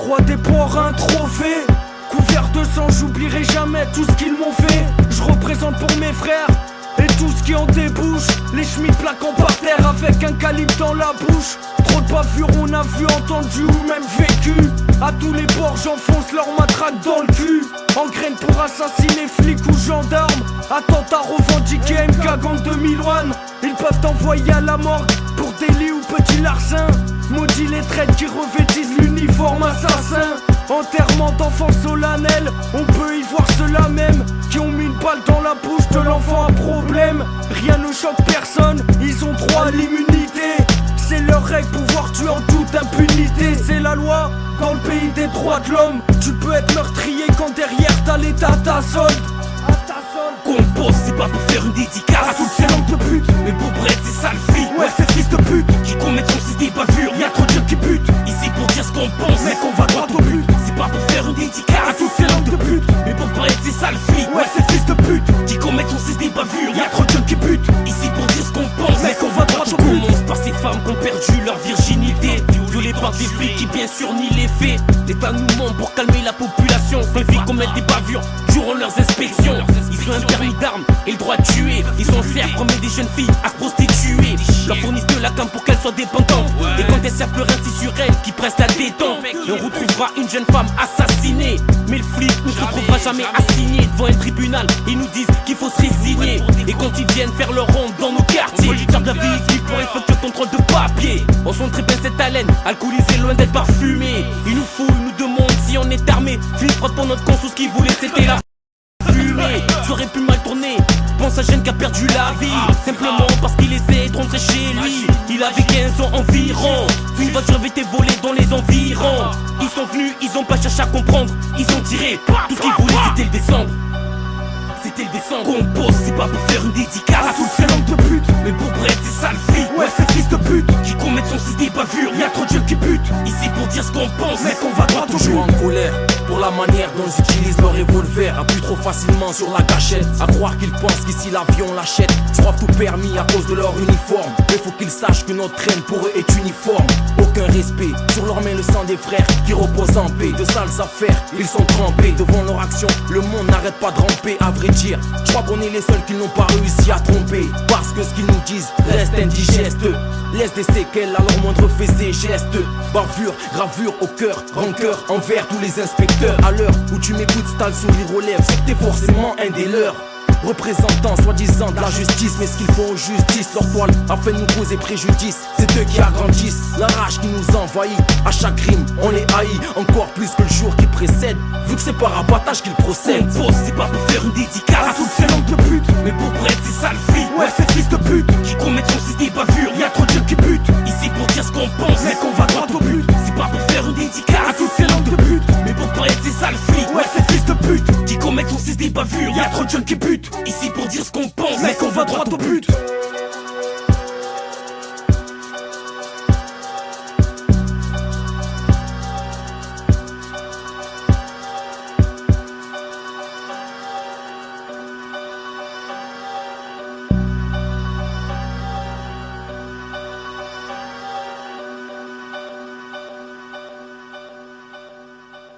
roi des porcs, un trophée. Couvert de sang, j'oublierai jamais tout ce qu'ils m'ont fait. Je représente pour mes frères et tout ce qui en débouche. Les chemises plaquant par terre avec un calibre dans la bouche. Trop de bavures, on a vu, entendu ou même vécu. À tous les bords, j'enfonce leur matraque dans le cul. En graine pour assassiner flics ou gendarmes. Attentat revendiqué, MK Gang 2001. Ils peuvent t'envoyer à la morgue pour délit ou petit larcin. Maudit les traites qui revêtissent l'uniforme assassin. Enterrement d'enfants solennel, on peut y voir ceux-là même qui ont mis une balle dans la bouche de l'enfant à problème. Rien ne choque personne, ils ont droit à l'immunité. C'est leur règle, pouvoir tuer en toute impunité. C'est la loi dans le pays des droits de l'homme. Tu peux être meurtrier quand derrière t'as l'état t'assaut. Compose, c'est pas pour faire une dédicace à toutes ces langues de pute, mais pour Brett c'est sale fille. Ouais, c'est fils de pute qui commettent son système bavure. Y'a trop de gens qui butent ici pour dire ce qu'on pense, mais qu'on va droit au but. C'est pas pour faire une dédicace à toutes ces langues de pute, mais pour Brett c'est sale fille. Ouais, c'est fils de pute qui commettent son système bavure. Y'a trop de gens qui butent ici pour dire ce qu'on pense, mais qu'on va droit au but. Commence par ces femmes qui ont perdu leur virginité, violées par des flics qui bien sûr nient les faits. L'État nous ment pour calmer la population. Les filles commettent des bavures durant leurs inspections. Ils ont un permis d'armes et le droit de tuer. Ils s'en servent pour mettre des jeunes filles à se prostituer. Leur fournissent de la cam pour qu'elles soient dépendantes. Et quand elles servent leur ainsi sur elles qui pressent la détente. Et on retrouvera une jeune femme assassinée. Mais le flic ne se retrouvera jamais assigné devant un tribunal. Ils nous disent qu'il faut se résigner. Et quand ils viennent faire leur ronde dans nos quartiers, on lui tape la vie pour effectuer le contrôle de papier. On sent très bien cette haleine, alcoolisée loin d'être parfumée. Ils nous fouillent, nous demandent si on est armé. Fini frotte pour notre con, ce qu'il voulait c'était la fumée. J'aurais pu mal tourner, pense à jeune qui a perdu la vie simplement parce qu'il essaie de rentrer chez lui. Il avait 15 ans environ. Une voiture avait été volée dans les environs. Ils sont venus, ils ont pas cherché à comprendre. Ils ont tiré, tout ce qu'ils voulaient c'était le descendre. C'était le descendre. Compose, c'est pas pour faire une dédicace à toutes ces langues de pute, mais pour Brett c'est sale fille. Ouais, c'est fils de pute qui commettent son système bavure. Y'a trop de jeunes qui butent ici pour dire ce qu'on pense, mais qu'on va droit au but. Toujours en colère pour la manière dont ils utilisent leur revolver. Appuie trop facilement sur la gâchette, à croire qu'ils pensent qu'ici l'avion l'achète. Je crois tout permis à cause de leur uniforme, mais faut qu'ils sachent que notre haine pour eux est uniforme. Aucun respect, sur leur main le sang des frères qui reposent en paix. De sales affaires, ils sont trempés devant leur action. Le monde n'arrête pas de ramper, à vrai dire. Je crois qu'on est les seuls qui n'ont pas réussi à tromper, parce que ce qu'ils nous disent reste indigeste. Laisse des séquelles à leur moindre fait et geste. Bavure, gravure au cœur, rancœur envers tous les inspecteurs. À l'heure où tu m'écoutes, t'as le sourire aux lèvres, c'est que t'es forcément un des leurs. Représentant soi-disant de la justice, mais ce qu'ils font aux justice, leur toile a fait nous causer préjudice. C'est eux qui agrandissent la rage qui nous envahit. À chaque crime, on les haït encore plus que le jour qui précède, vu que c'est par abattage qu'ils procèdent. Compose, c'est pas pour faire une dédicace à toutes ces langues de pute, mais pour Brett c'est sale fille. Ouais, c'est fils de pute qui commettent son système bavure. Y'a trop de gens qui butent ici pour dire ce qu'on pense, mais qu'on va droit au but. C'est pas pour faire une dédicace à toutes ces langues de pute, mais pour Brett c'est sale fille. Ouais, c'est fils de pute qui commettent son système bavure. Y'a trop de jeunes qui butent ici pour dire ce qu'on pense, mais qu'on va droit au but.